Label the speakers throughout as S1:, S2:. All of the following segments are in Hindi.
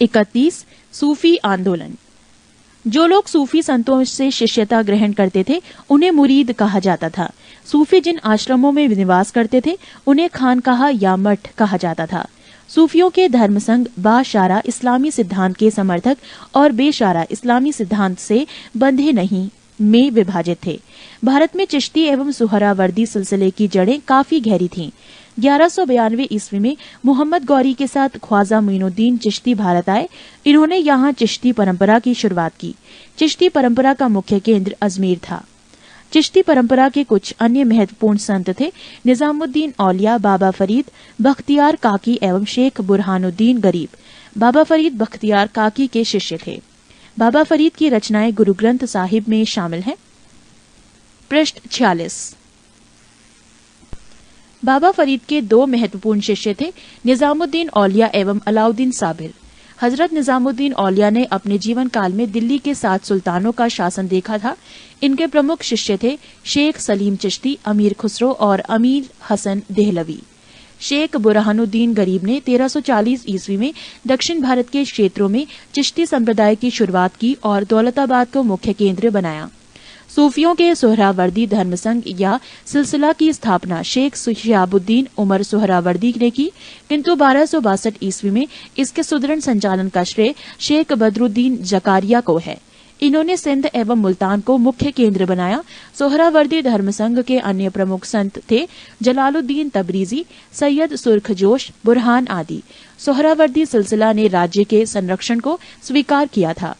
S1: 31 सूफी आंदोलन। जो लोग सूफी संतों से शिष्यता ग्रहण करते थे उन्हें मुरीद कहा जाता था। सूफी जिन आश्रमों में निवास करते थे उन्हें खानकाह या मठ कहा जाता था। सूफियों के धर्म संघ बाशारा इस्लामी सिद्धांत के समर्थक और बेशारा इस्लामी सिद्धांत से बंधे नहीं में विभाजित थे। भारत में चिश्ती एवं सुहरावर्दी सिलसिले की जड़ें काफी गहरी थीं। 1192 ईस्वी में मोहम्मद गौरी के साथ ख्वाजा मोइनुद्दीन चिश्ती भारत आए। इन्होंने यहाँ चिश्ती परंपरा की शुरुआत की। चिश्ती परंपरा का मुख्य केंद्र अजमेर था। चिश्ती परंपरा के कुछ अन्य महत्वपूर्ण संत थे निजामुद्दीन औलिया, बाबा फरीद, बख्तियार काकी एवं शेख बुरहानुद्दीन गरीब। बाबा फरीद बख्तियार काकी के शिष्य थे। बाबा फरीद की रचनाएं गुरु ग्रंथ साहिब में शामिल हैं। पृष्ठ 46। बाबा फरीद के दो महत्वपूर्ण शिष्य थे निजामुद्दीन औलिया एवं अलाउद्दीन साबिर। हजरत निजामुद्दीन औलिया ने अपने जीवन काल में दिल्ली के 7 सुल्तानों का शासन देखा था। इनके प्रमुख शिष्य थे शेख सलीम चिश्ती, अमीर खुसरो और अमीर हसन देहलवी। शेख बुरहानुद्दीन गरीब ने 1340 ईस्वी में दक्षिण भारत के क्षेत्रों में चिश्ती संप्रदाय की शुरुआत की और दौलताबाद को मुख्य केंद्र बनाया। सूफियों के सोहरावर्दी धर्म संघ या सिलसिला की स्थापना शेख शिहाबुद्दीन उमर सोहरावर्दी ने की, किंतु 1262 ईस्वी में इसके सुदृढ़ संचालन का श्रेय शेख बदरुद्दीन जकारिया को है। इन्होंने सिंध एवं मुल्तान को मुख्य केंद्र बनाया। सोहरावर्दी धर्म संघ के अन्य प्रमुख संत थे जलालुद्दीन तबरीजी, सैयद सुर्खजोश, बुरहान आदि। सोहरावर्दी सिलसिला ने राज्य के संरक्षण को स्वीकार किया था।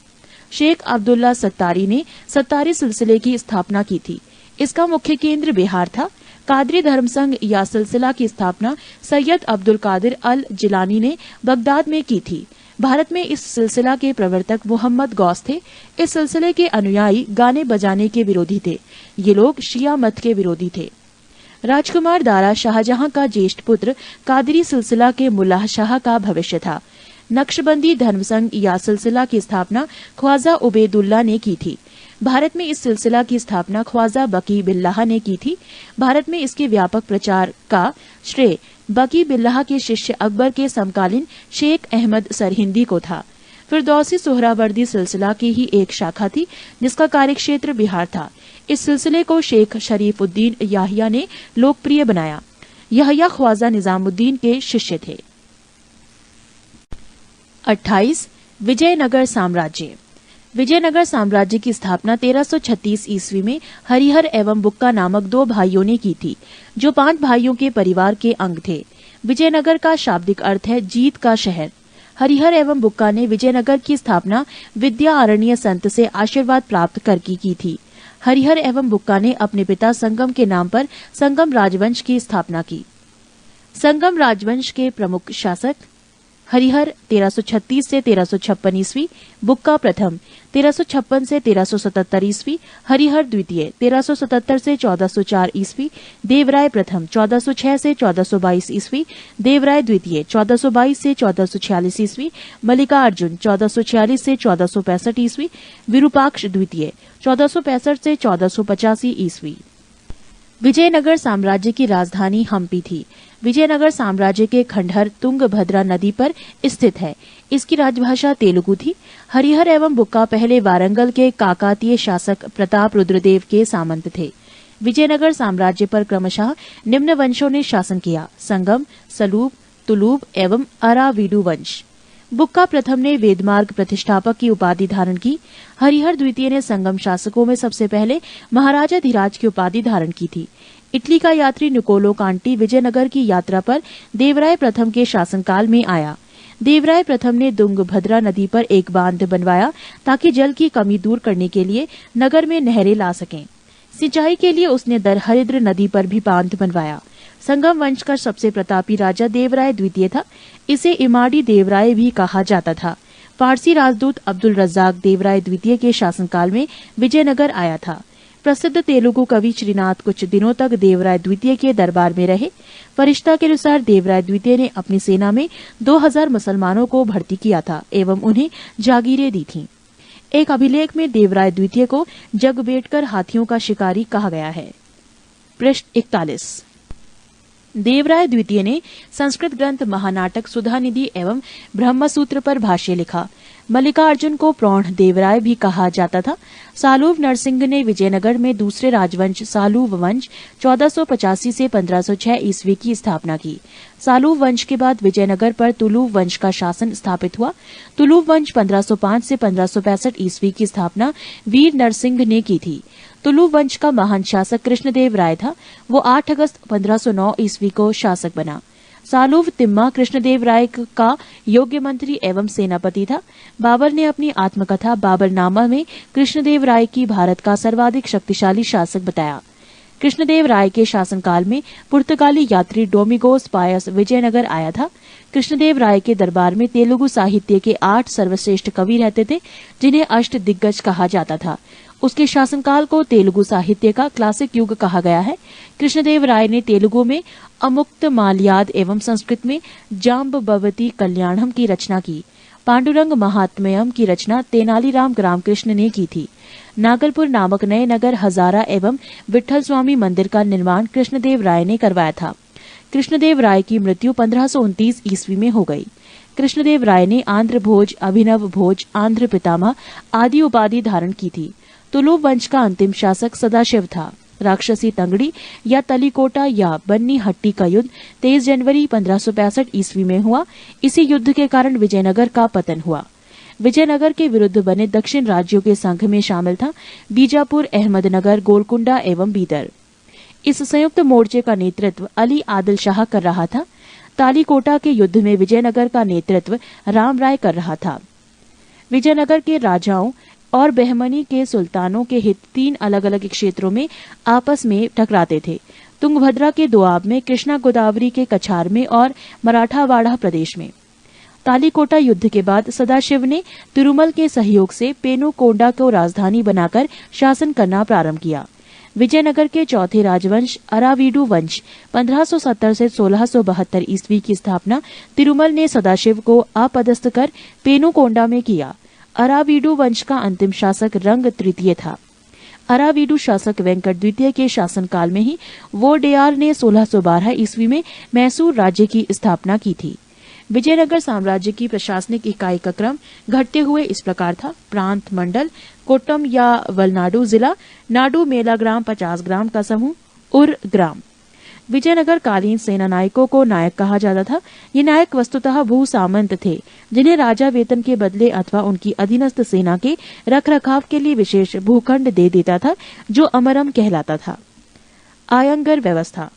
S1: शेख अब्दुल्ला सत्तारी ने सत्तारी सिलसिले की स्थापना की थी। इसका मुख्य केंद्र बिहार था। कादरी धर्म संघ या सिलसिला की स्थापना सैयद अब्दुल कादिर अल जिलानी ने बगदाद में की थी। भारत में इस सिलसिला के प्रवर्तक मोहम्मद गौस थे। इस सिलसिले के अनुयायी गाने बजाने के विरोधी थे। ये लोग शिया मत के विरोधी थे। राजकुमार दारा शाहजहां का ज्येष्ठ पुत्र कादरी सिलसिला के मुल्लाह शाह का भविष्य था। नक्शबंदी धर्म संघ या सिलसिला की स्थापना ख्वाजा उबैदुल्ला ने की थी। भारत में इस सिलसिला की स्थापना ख्वाजा बकी बिल्लाह ने की थी। भारत में इसके व्यापक प्रचार का श्रेय बकी बिल्लाह के शिष्य अकबर के समकालीन शेख अहमद सरहिंदी को था। फिरदौसी सोहरावर्दी सिलसिला की ही एक शाखा थी जिसका कार्यक्षेत्र बिहार था। इस सिलसिले को शेख शरीफुद्दीन याहिया ने लोकप्रिय बनाया। याहिया ख्वाजा निजामुद्दीन के शिष्य थे। 28 विजयनगर साम्राज्य। विजयनगर साम्राज्य की स्थापना 1336 ईस्वी में हरिहर एवं बुक्का नामक 2 भाइयों ने की थी, जो 5 भाइयों के परिवार के अंग थे। विजयनगर का शाब्दिक अर्थ है जीत का शहर। हरिहर एवं बुक्का ने विजयनगर की स्थापना विद्यारण्य संत से आशीर्वाद प्राप्त करके की थी। हरिहर एवं बुक्का ने अपने पिता संगम के नाम पर संगम राजवंश की स्थापना की। संगम राजवंश के प्रमुख शासक हरिहर 1336 से 1356 ईस्वी, बुक्का प्रथम 1356 से 1377 ईस्वी, हरिहर द्वितीय 1377 से 1404 ईस्वी, देवराय प्रथम 1406 से 1422 ईस्वी, देवराय द्वितीय 1422 से 1446 ईस्वी, मल्लिकार्जुन 1446 से 1465 ईस्वी, विरूपाक्ष द्वितीय 1465 से 1485 ईस्वी। विजयनगर साम्राज्य की राजधानी हम्पी थी। विजयनगर साम्राज्य के खंडहर तुंगभद्रा नदी पर स्थित है। इसकी राजभाषा तेलुगु थी। हरिहर एवं बुक्का पहले वारंगल के काकातीय शासक प्रताप रुद्रदेव के सामंत थे। विजयनगर साम्राज्य पर क्रमशः निम्न वंशों ने शासन किया: संगम, सलूब, तुलूब एवं अराविडु वंश। बुक्का प्रथम ने वेदमार्ग प्रतिष्ठापक की उपाधि धारण की। हरिहर द्वितीय ने संगम शासकों में सबसे पहले महाराजा धीराज की उपाधि धारण की थी। इटली का यात्री निकोलो कांटी विजयनगर की यात्रा पर देवराय प्रथम के शासनकाल में आया। देवराय प्रथम ने तुंगभद्रा नदी पर एक बांध बनवाया ताकि जल की कमी दूर करने के लिए नगर में नहरें ला सकें। सिंचाई के लिए उसने दरहरिद्र नदी पर भी बांध बनवाया। संगम वंश का सबसे प्रतापी राजा देवराय द्वितीय था। इसे इमाड़ी देवराय भी कहा जाता था। फारसी राजदूत अब्दुल रज्जाक देवराय द्वितीय के शासनकाल में विजयनगर आया था। प्रसिद्ध तेलुगु कवि श्रीनाथ कुछ दिनों तक देवराय द्वितीय के दरबार में रहे। फरिश्ता के अनुसार देवराय द्वितीय ने अपनी सेना में 2000 मुसलमानों को भर्ती किया था एवं उन्हें जागीरें दी थीं। एक अभिलेख में देवराय द्वितीय को जगबेटकर हाथियों का शिकारी कहा गया है। पृष्ठ 41। देवराय द्वितीय ने संस्कृत ग्रंथ महानाटक सुधानिधि एवं ब्रह्मसूत्र पर भाष्य लिखा। मल्लिकार्जुन को प्रौढ़ देवराय भी कहा जाता था। सालूव नरसिंह ने विजयनगर में दूसरे राजवंश सालूव वंश 1485 से 1506 ईस्वी की स्थापना की। सालूव वंश के बाद विजयनगर पर तुलुव वंश का शासन स्थापित हुआ। तुलुव वंश 1505 से 1565 ईस्वी की स्थापना वीर नरसिंह ने की थी। तुलुव वंश का महान शासक कृष्णदेव राय था। वो 8 अगस्त 1509 ईस्वी को शासक बना। सालूव तिम्मा कृष्णदेव राय का योग्य मंत्री एवं सेनापति था। बाबर ने अपनी आत्मकथा बाबरनामा में कृष्णदेव राय की भारत का सर्वाधिक शक्तिशाली शासक बताया। कृष्णदेव राय के शासनकाल में पुर्तगाली यात्री डोमिगोस पायस विजयनगर आया था। कृष्णदेव राय के दरबार में तेलुगु साहित्य के 8 सर्वश्रेष्ठ कवि रहते थे, जिन्हें अष्ट दिग्गज कहा जाता था। उसके शासनकाल को तेलुगु साहित्य का क्लासिक युग कहा गया है। कृष्णदेव राय ने तेलुगु में अमुक्त माल्याद एवं संस्कृत में जाम्बवती कल्याणम की रचना की। पांडुरंग महात्म्यम की रचना तेनालीराम रामकृष्ण ने की थी। नागलपुर नामक नए नगर हजारा एवं विठल स्वामी मंदिर का निर्माण कृष्णदेव राय ने करवाया था। कृष्णदेव राय की मृत्यु 1529 ईस्वी में हो गई। कृष्णदेव राय ने आंध्र भोज, अभिनव भोज, आंध्र पितामह आदि उपाधि धारण की थी। तुलुव वंश का अंतिम शासक सदाशिव था। राक्षसी तंगड़ी या तलीकोटा या बन्नी हट्टी का युद्ध 23 जनवरी 1565 ईस्वी में हुआ। इसी युद्ध के कारण विजयनगर का पतन हुआ। विजयनगर के विरुद्ध बने दक्षिण राज्यों के संघ में शामिल था बीजापुर, अहमदनगर, गोलकुंडा एवं बीदर। इस संयुक्त मोर्चे का नेतृत्व अली आदिल शाह कर रहा था। तालीकोटा के युद्ध में विजयनगर का नेतृत्व राम राय कर रहा था। विजयनगर के राजाओं और बहमनी के सुल्तानों के हित 3 अलग अलग क्षेत्रों में आपस में टकराते थे। तुंगभद्रा के दोआब में, कृष्णा गोदावरी के कछार में और मराठावाड़ा प्रदेश में। तालीकोटा युद्ध के बाद सदाशिव ने तिरुमल के सहयोग से पेनुकोंडा को राजधानी बनाकर शासन करना प्रारंभ किया। विजयनगर के चौथे राजवंश अरावीडु वंश 1570 से 1672 ईस्वी की स्थापना तिरुमल ने सदाशिव को अपदस्थ कर पेनुकोंडा में किया। अरावीडु वंश का अंतिम शासक रंग तृतीय था। अरावीडु शासक वेंकट द्वितीय के शासनकाल में ही वोडेयार ने 1612 ईस्वी में मैसूर राज्य की स्थापना की थी। विजयनगर साम्राज्य की प्रशासनिक इकाई का क्रम घटते हुए इस प्रकार था: प्रांत, मंडल, कोट्टम या वलनाडु जिला, नाडु मेला ग्राम 50 ग्राम का समूह, उर ग्राम। विजयनगर कालीन सेना नायकों को नायक कहा जाता था। ये नायक वस्तुतः भू सामंत थे, जिन्हें राजा वेतन के बदले अथवा उनकी अधीनस्थ सेना के रखरखाव के लिए विशेष भूखंड दे देता था, जो अमरम कहलाता था। आयंगर व्यवस्था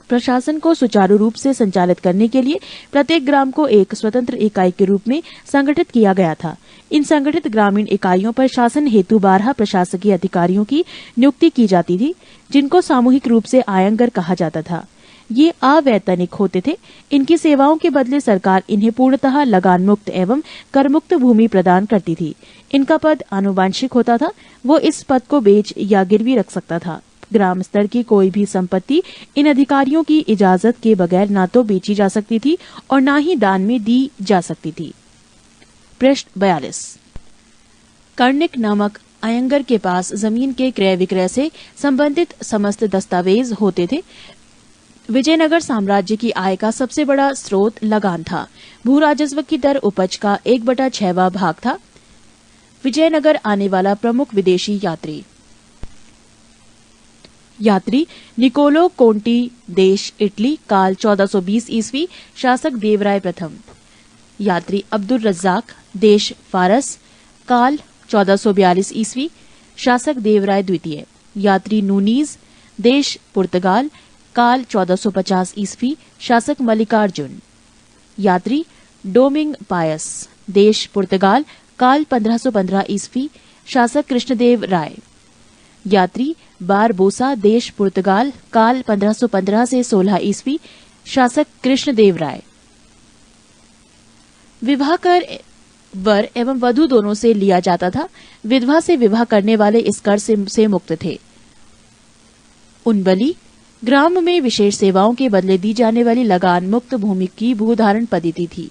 S1: प्रशासन को सुचारू रूप से संचालित करने के लिए प्रत्येक ग्राम को एक स्वतंत्र इकाई के रूप में संगठित किया गया था। इन संगठित ग्रामीण इकाइयों पर शासन हेतु 12 प्रशासकीय अधिकारियों की नियुक्ति की जाती थी, जिनको सामूहिक रूप से आयंगर कहा जाता था। ये अवैतनिक होते थे। इनकी सेवाओं के बदले सरकार इन्हें पूर्णतः लगान मुक्त एवं करमुक्त भूमि प्रदान करती थी। इनका पद आनुवांशिक होता था। वो इस पद को बेच या गिरवी रख सकता था। ग्राम स्तर की कोई भी संपत्ति इन अधिकारियों की इजाजत के बगैर ना तो बेची जा सकती थी और ना ही दान में दी जा सकती थी। पृष्ठ 42। कर्णिक नामक अयंगर के पास जमीन के क्रय विक्रय से संबंधित समस्त दस्तावेज होते थे। विजयनगर साम्राज्य की आय का सबसे बड़ा स्रोत लगान था। भू राजस्व की दर उपज का 1/6वां भाग था। विजयनगर आने वाला प्रमुख विदेशी यात्री निकोलो कोंटी, देश इटली, काल 1420 ईस्वी, शासक देवराय प्रथम। यात्री अब्दुल रज्जाक, देश फारस, काल 1442 ईस्वी, शासक देवराय द्वितीय। यात्री नूनीज, देश पुर्तगाल, काल 1450 ईस्वी, शासक मल्लिकार्जुन। यात्री डोमिंग पायस, देश पुर्तगाल, काल 1515 ईस्वी, शासक कृष्णदेव राय। यात्री बारबोसा, देश पुर्तगाल, काल 1515 से 16 ईस्वी, शासक कृष्णदेव राय। विवाह कर वर एवं वधू दोनों से लिया जाता था। विधवा से विवाह करने वाले इस कर से मुक्त थे। उनबली ग्राम में विशेष सेवाओं के बदले दी जाने वाली लगान मुक्त भूमि की भूधारण पद्धति थी।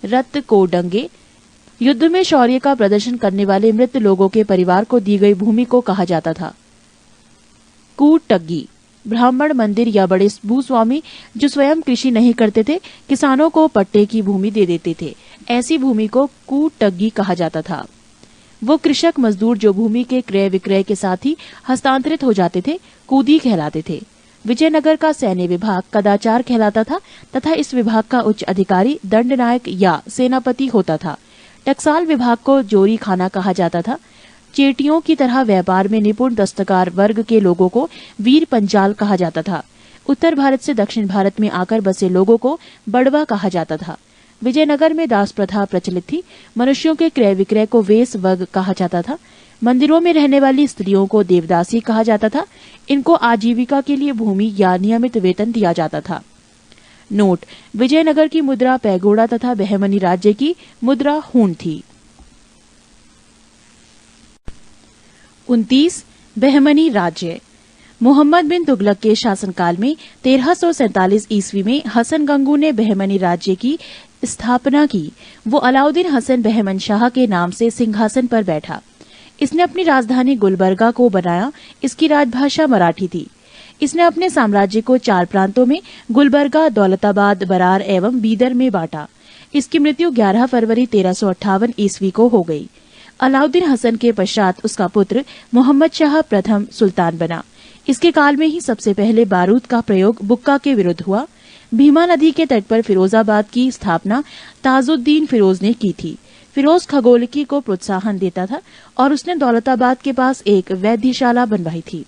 S1: रत को डंगे युद्ध में शौर्य का प्रदर्शन करने वाले मृत लोगों के परिवार को दी गई भूमि को कहा जाता था। कूटग्गी ब्राह्मण, मंदिर या बड़े भूस्वामी जो स्वयं कृषि नहीं करते थे, किसानों को पट्टे की भूमि दे देते थे। ऐसी भूमि को कूटग्गी कहा जाता था। वो कृषक मजदूर जो भूमि के क्रय विक्रय के साथ ही हस्तांतरित हो जाते थे, कूदी कहलाते थे। विजयनगर का सैन्य विभाग कदाचार कहलाता था तथा इस विभाग का उच्च अधिकारी दंडनायक या सेनापति होता था। टकसाल विभाग को जोरी खाना कहा जाता था। चेटियों की तरह व्यापार में निपुण दस्तकार वर्ग के लोगों को वीर पंजाल कहा जाता था। उत्तर भारत से दक्षिण भारत में आकर बसे लोगों को बड़वा कहा जाता था। विजयनगर में दास प्रथा प्रचलित थी। मनुष्यों के क्रय विक्रय को वेश वर्ग कहा जाता था। मंदिरों में रहने वाली स्त्रियों को देवदासी कहा जाता था। इनको आजीविका के लिए भूमि या नियमित वेतन दिया जाता था। नोट: विजयनगर की मुद्रा पैगोड़ा तथा बहमनी राज्य की मुद्रा हूण थी। 29. बहमनी राज्य। मोहम्मद बिन तुगलक के शासनकाल में 1347 ईस्वी में हसन गंगू ने बहमनी राज्य की स्थापना की। वो अलाउद्दीन हसन बहमन शाह के नाम से सिंहासन पर बैठा। इसने अपनी राजधानी गुलबर्गा को बनाया। इसकी राजभाषा मराठी थी। इसने अपने साम्राज्य को 4 प्रांतों में गुलबर्गा, दौलताबाद, बरार एवं बीदर में बांटा। इसकी मृत्यु 11 फरवरी 1358 ईस्वी को हो गई। अलाउद्दीन हसन के पश्चात उसका पुत्र मोहम्मद शाह प्रथम सुल्तान बना। इसके काल में ही सबसे पहले बारूद का प्रयोग बुक्का के विरुद्ध हुआ। भीमा नदी के तट पर फिरोजाबाद की स्थापना ताजुद्दीन फिरोज ने की थी। फिरोज खगोलकी को प्रोत्साहन देता था और उसने दौलताबाद के पास एक वैद्यशाला बनवाई थी।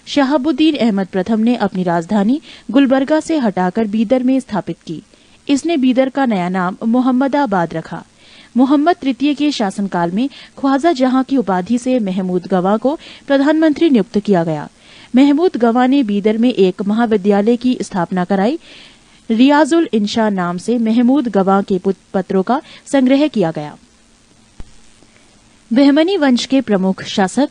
S1: शहाबुद्दीन अहमद प्रथम ने अपनी राजधानी गुलबर्गा से हटाकर बीदर में स्थापित की। इसने बीदर का नया नाम मोहम्मदाबाद रखा। मोहम्मद तृतीय के शासनकाल में ख्वाजा जहां की उपाधि से महमूद गवा को प्रधानमंत्री नियुक्त किया गया। महमूद गवा ने बीदर में एक महाविद्यालय की स्थापना कराई। रियाजुल इंशा नाम से महमूद गवा के पत्रों का संग्रह किया गया। बहमनी वंश के प्रमुख शासक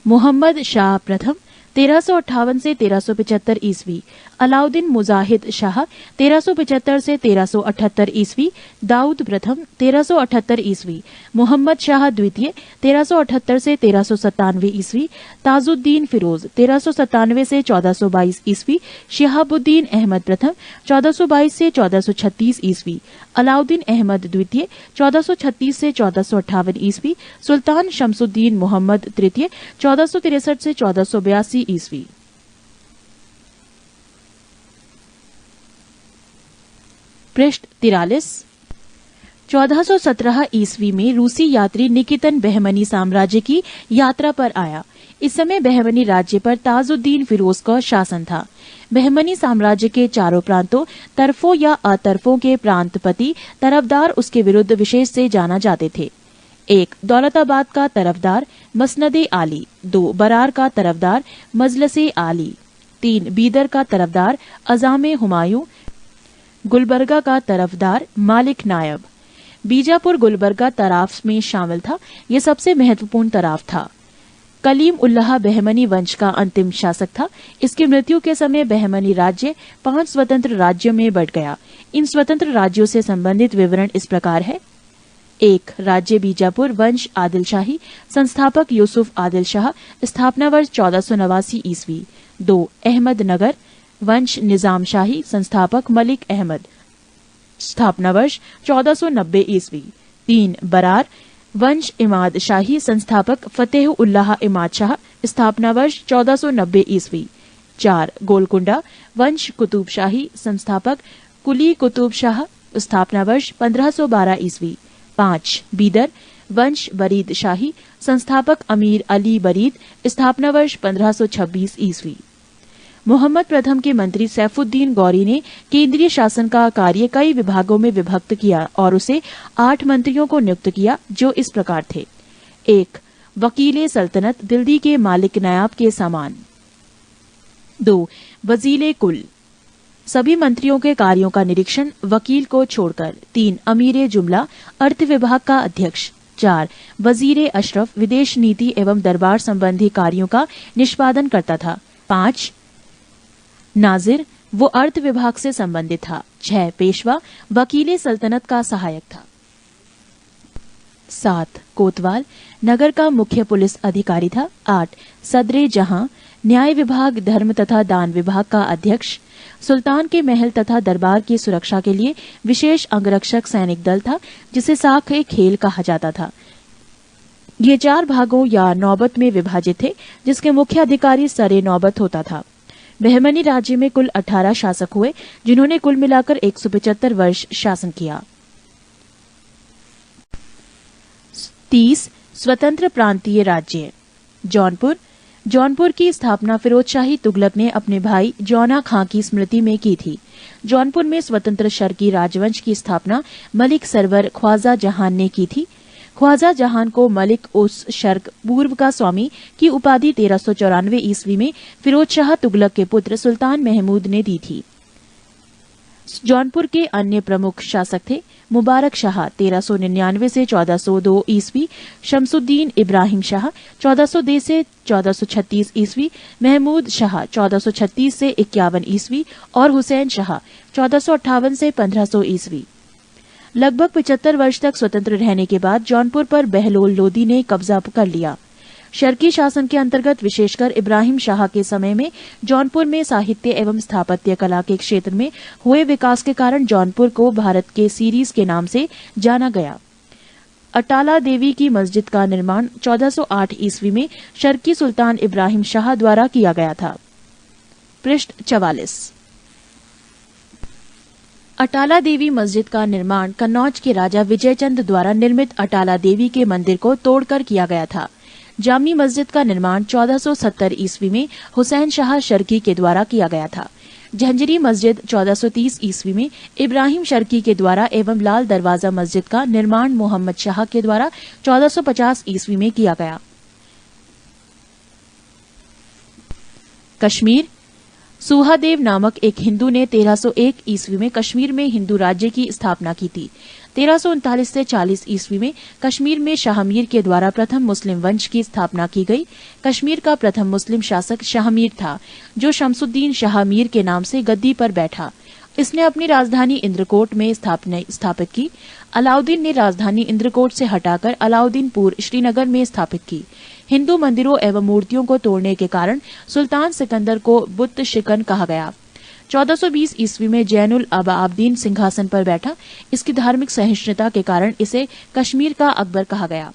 S1: मोहम्मद शाह प्रथम 1358 से 1375 ईस्वी, अलाउद्दीन मुजाहिद शाह 1375 से 1378 ईस्वी, दाऊद प्रथम 1378 ईस्वी, मोहम्मद शाह द्वितीय 1378 से 1397 ईस्वी, ताजुद्दीन फिरोज 1397 से 1422 ईस्वी, शिहाबुद्दीन अहमद प्रथम 1422 से 1436 ईस्वी, अलाउद्दीन अहमद द्वितीय 1436 से 1458 ईस्वी, सुल्तान शमसुद्दीन मोहम्मद तृतीय 1463 से 1482 ईस्वी। पृष्ठ 43। 1417 ईस्वी में रूसी यात्री निकितन बहमनी साम्राज्य की यात्रा पर आया। इस समय बहमनी राज्य पर ताजुद्दीन फिरोज का शासन था। बहमनी साम्राज्य के चारों प्रांतों, तरफों या अतरफों के प्रांतपति तरफदार उसके विरुद्ध विशेष से जाना जाते थे। 1. दौलताबाद का तरफदार मसनदे आली। 2. बरार का तरफदार मजलसे आली। 3. बीदर का तरफदार अजामे हुमायूं। गुलबर्गा का तरफदार मालिक नायब। बीजापुर गुलबर्गा तराफ में शामिल था। यह सबसे महत्वपूर्ण तराफ था। कलीम उल्लाह बहमनी वंश का अंतिम शासक था। इसकी मृत्यु के समय बहमनी राज्य 5 स्वतंत्र राज्यों में बंट गया। इन स्वतंत्र राज्यों से संबंधित विवरण इस प्रकार है। 1. राज्य बीजापुर वंश आदिल शाही, संस्थापक यूसुफ आदिल शाह, स्थापना वर्ष 1489 ईस्वी। 2. अहमद नगर वंश निजाम शाही, संस्थापक मलिक अहमद, स्थापना वर्ष 1490 ईस्वी। 3. बरार वंश इमाद शाही, संस्थापक फतेह उल्लाह इमाद शाह, स्थापना वर्ष 1490 ईस्वी। 4. गोलकुंडा वंश कुतुब शाही, संस्थापक कुली कुतुब शाह, स्थापना वर्ष 1512 ईस्वी। 5. बीदर वंश बरीद शाही, संस्थापक अमीर अली बरीद, स्थापना वर्ष 1526 ईस्वी। मोहम्मद प्रथम के मंत्री सैफुद्दीन गौरी ने केंद्रीय शासन का कार्य कई विभागों में विभक्त किया और उसे 8 मंत्रियों को नियुक्त किया, जो इस प्रकार थे। 1. वकीले सल्तनत, दिल्ली के मालिक नायाब के समान। 2. वजीले कुल, सभी मंत्रियों के कार्यों का निरीक्षण वकील को छोड़कर। 3. अमीरे जुमला, अर्थ विभाग का अध्यक्ष। 4. वजीरे अशरफ, विदेश नीति एवं दरबार संबंधी कार्यों का निष्पादन करता था। 5. नाजिर, वो अर्थ विभाग से संबंधित था। 6. पेशवा, वकीले सल्तनत का सहायक था। 7. कोतवाल, नगर का मुख्य पुलिस अधिकारी था। 8. सदरे जहां, न्याय विभाग, धर्म तथा दान विभाग का अध्यक्ष, सुल्तान के महल तथा दरबार की सुरक्षा के लिए विशेष अंगरक्षक सैनिक दल था, जिसे साख-ए-खेल कहा जाता था। ये 4 भागों या नौबत में विभाजित थे, जिसके मुख्य अधिकारी सर-ए-नौबत होता था। बहमनी राज्य में कुल 18 शासक हुए, जिन्होंने कुल मिलाकर 175 वर्ष शासन किया। 30 स्वतंत्र प्रांतीय राज्य। जौनपुर की स्थापना फिरोजशाही तुगलक ने अपने भाई जौना खां की स्मृति में की थी। जौनपुर में स्वतंत्र शर्की राजवंश की स्थापना मलिक सरवर ख्वाजा जहान ने की थी। ख्वाजा जहान को मलिक उस शर्क पूर्व का स्वामी की उपाधि 1394 ईस्वी में फिरोज शाह तुगलक के पुत्र सुल्तान महमूद ने दी थी। जौनपुर के अन्य प्रमुख शासक थे मुबारक शाह 1399 से 1402 ईस्वी, शमसुद्दीन इब्राहिम शाह 1402 से 1436 ईस्वी, महमूद शाह 1436 से 51 ईस्वी और हुसैन शाह 1458 से 1500 ईस्वी। लगभग 75 वर्ष तक स्वतंत्र रहने के बाद जौनपुर पर बहलोल लोदी ने कब्जा कर लिया। शर्की शासन के अंतर्गत विशेषकर इब्राहिम शाह के समय में जौनपुर में साहित्य एवं स्थापत्य कला के क्षेत्र में हुए विकास के कारण जौनपुर को भारत के सीरीज के नाम से जाना गया। अटाला देवी की मस्जिद का निर्माण 1408 ईस्वी में शर्की सुल्तान इब्राहिम शाह द्वारा किया गया था। पृष्ठ 44। अटाला देवी मस्जिद का निर्माण कन्नौज के राजा विजयचंद द्वारा निर्मित अटाला देवी के मंदिर को तोड़कर किया गया था। जामी मस्जिद का निर्माण 1470 ईस्वी में हुसैन शाह शर्की के द्वारा किया गया था। झंझरी मस्जिद 1430 ईस्वी में इब्राहिम शर्की के द्वारा एवं लाल दरवाजा मस्जिद का निर्माण मोहम्मद शाह के द्वारा 1450 ईस्वी में किया गया। कश्मीर। सुहादेव नामक एक हिंदू ने 1301 ईस्वी में कश्मीर में हिंदू राज्य की स्थापना की थी। 1339 से 40 ईस्वी में कश्मीर में शाहमीर के द्वारा प्रथम मुस्लिम वंश की स्थापना की गई। कश्मीर का प्रथम मुस्लिम शासक शाहमीर था, जो शमसुद्दीन शाहमीर के नाम से गद्दी पर बैठा। इसने अपनी राजधानी इंद्रकोट में स्थापित की। अलाउद्दीन ने राजधानी इंद्रकोट से हटाकर अलाउद्दीनपुर श्रीनगर में स्थापित की। हिंदू मंदिरों एवं मूर्तियों को तोड़ने के कारण सुल्तान सिकंदर को बुत शिकन कहा गया। 1420 ईस्वी में जैनुल आबदीन सिंहासन पर बैठा। इसकी धार्मिक सहिष्णुता के कारण इसे कश्मीर का अकबर कहा गया।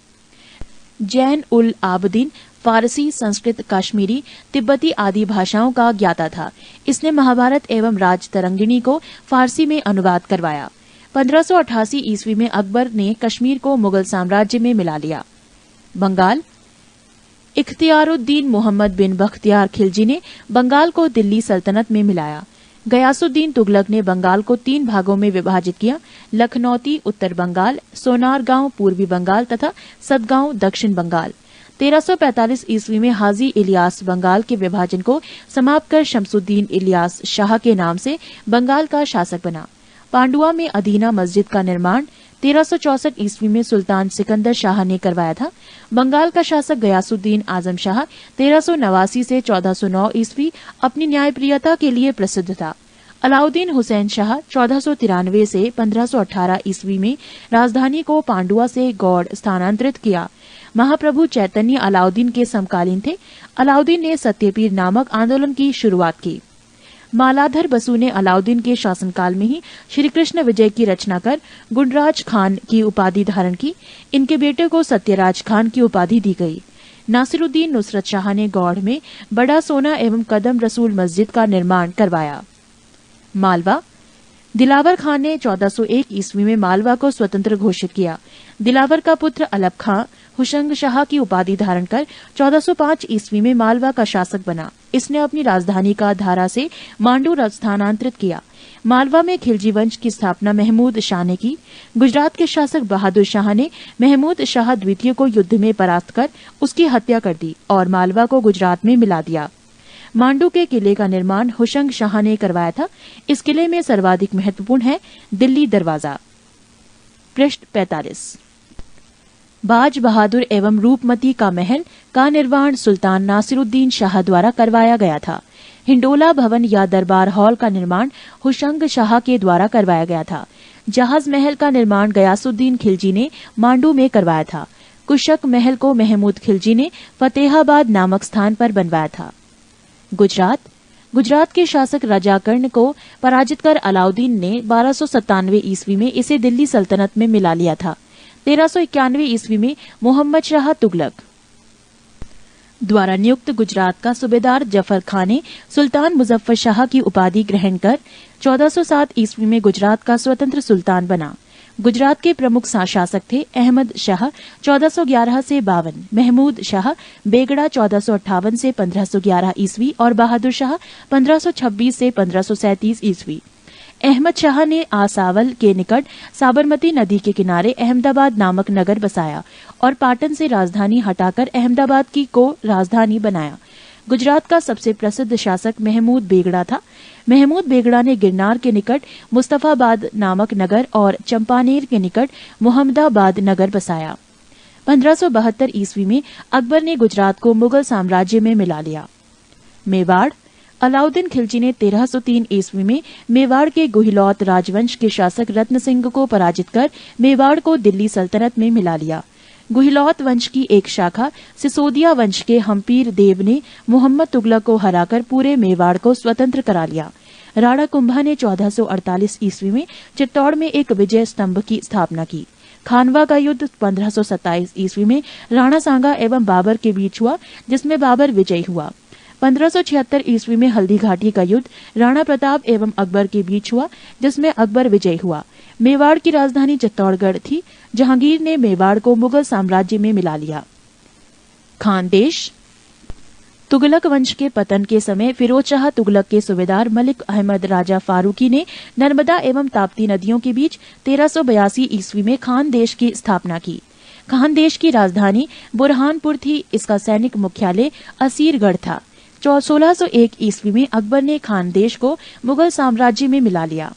S1: जैन उल आबदीन फारसी, संस्कृत, कश्मीरी, तिब्बती आदि भाषाओं का ज्ञाता था। इसने महाभारत एवं राजतरंगिणी को फारसी में अनुवाद करवाया। 1588 ईस्वी में अकबर ने कश्मीर को मुगल साम्राज्य में मिला लिया। बंगाल। इख्तियारुद्दीन मोहम्मद बिन बख्तियार खिलजी ने बंगाल को दिल्ली सल्तनत में मिलाया। गयासुद्दीन तुगलक ने बंगाल को 3 भागों में विभाजित किया: लखनौती उत्तर बंगाल, सोनारगांव पूर्वी बंगाल तथा सतगांव दक्षिण बंगाल। 1345 ईस्वी में हाजी इलियास बंगाल के विभाजन को समाप्त कर शमसुद्दीन इलियास शाह के नाम से बंगाल का शासक बना। पांडुआ में अदीना मस्जिद का निर्माण 1364 ईस्वी में सुल्तान सिकंदर शाह ने करवाया था। बंगाल का शासक गयासुद्दीन आजम शाह 1389 से 1409 ईस्वी अपनी न्यायप्रियता के लिए प्रसिद्ध था। अलाउद्दीन हुसैन शाह 1493 से 1518 ईस्वी में राजधानी को पांडुआ से गौड़ स्थानांतरित किया। महाप्रभु चैतन्य अलाउद्दीन के समकालीन थे। अलाउद्दीन ने सत्यपीर नामक आंदोलन की शुरुआत की। मालाधर बसु ने अलाउद्दीन के शासनकाल में ही श्री कृष्ण विजय की रचना कर गुंडराज खान की उपाधि धारण की। इनके बेटे को सत्यराज खान की उपाधि दी गई। नासिरुद्दीन नुसरत शाह ने गौड़ में बड़ा सोना एवं कदम रसूल मस्जिद का निर्माण करवाया। मालवा। दिलावर खान ने 1401 ईस्वी में मालवा को स्वतंत्र घोषित किया। दिलावर का पुत्र अलब खां हुशंग शाह की उपाधि धारण कर 1405 ईस्वी में मालवा का शासक बना। इसने अपनी राजधानी का धारा से मांडू स्थानांतरित किया। मालवा में खिलजी वंश की स्थापना महमूद शाह ने की। गुजरात के शासक बहादुर शाह ने महमूद शाह द्वितीय को युद्ध में परास्त कर उसकी हत्या कर दी और मालवा को गुजरात में मिला दिया। मांडू के किले का निर्माण हुशंग शाह ने करवाया था। इस किले में सर्वाधिक महत्वपूर्ण है दिल्ली दरवाजा। पृष्ठ 45। बाज बहादुर एवं रूपमती का महल का निर्माण सुल्तान नासिरुद्दीन शाह द्वारा करवाया गया था। हिंडोला भवन या दरबार हॉल का निर्माण हुशंग शाह के द्वारा करवाया गया था। जहाज महल का निर्माण गयासुद्दीन खिलजी ने मांडू में करवाया था। कुशक महल को महमूद खिलजी ने फतेहाबाद नामक स्थान पर बनवाया था। गुजरात के शासक राजा कर्ण को पराजित कर अलाउद्दीन ने 1297 ईस्वी में इसे दिल्ली सल्तनत में मिला लिया था। 1391 ईस्वी में मोहम्मद शाह तुगलक द्वारा नियुक्त गुजरात का सूबेदार जफर खान ने सुल्तान मुजफ्फर शाह की उपाधि ग्रहण कर 1407 ईस्वी में गुजरात का स्वतंत्र सुल्तान बना। गुजरात के प्रमुख शासक थे अहमद शाह 1411 से 52, महमूद शाह बेगड़ा 1458 से 1511 ईस्वी और बहादुर शाह 1526 से 1537 ईस्वी। अहमद शाह ने आसावल के निकट साबरमती नदी के किनारे अहमदाबाद नामक नगर बसाया और पाटन से राजधानी हटाकर अहमदाबाद को राजधानी बनाया। गुजरात का सबसे प्रसिद्ध शासक महमूद बेगड़ा था। महमूद बेगड़ा ने गिरनार के निकट मुस्तफाबाद नामक नगर और चंपानेर के निकट मोहम्मदाबाद नगर बसाया। 1572 ईस्वी में अकबर ने गुजरात को मुगल साम्राज्य में मिला लिया। मेवाड़ अलाउद्दीन खिलजी ने 1303 ईस्वी में मेवाड़ के गुहिलौत राजवंश के शासक रत्न सिंह को पराजित कर मेवाड़ को दिल्ली सल्तनत में मिला लिया। गुहिलौत वंश की एक शाखा सिसोदिया वंश के हम्पीर देव ने मोहम्मद तुगलक को हराकर पूरे मेवाड़ को स्वतंत्र करा लिया। राणा कुंभा ने 1448 ईस्वी में चित्तौड़ में एक विजय स्तंभ की स्थापना की। खानवा का युद्ध 1527 ईस्वी में राणा सांगा एवं बाबर के बीच हुआ, जिसमें बाबर विजयी हुआ। 1576 ईस्वी में हल्दी घाटी का युद्ध राणा प्रताप एवं अकबर के बीच हुआ, जिसमें अकबर विजयी हुआ। मेवाड़ की राजधानी चित्तौड़गढ़ थी। जहांगीर ने मेवाड़ को मुगल साम्राज्य में मिला लिया। खानदेश तुगलक वंश के पतन के समय फिरोज शाह तुगलक के सूबेदार मलिक अहमद राजा फारूकी ने नर्मदा एवं ताप्ती नदियों के बीच 1382 ईस्वी में खानदेश की स्थापना की। खानदेश की राजधानी बुरहानपुर थी। इसका सैनिक मुख्यालय असीरगढ़ था। 1601 ईस्वी में अकबर ने खानदेश को मुगल साम्राज्य में मिला लिया।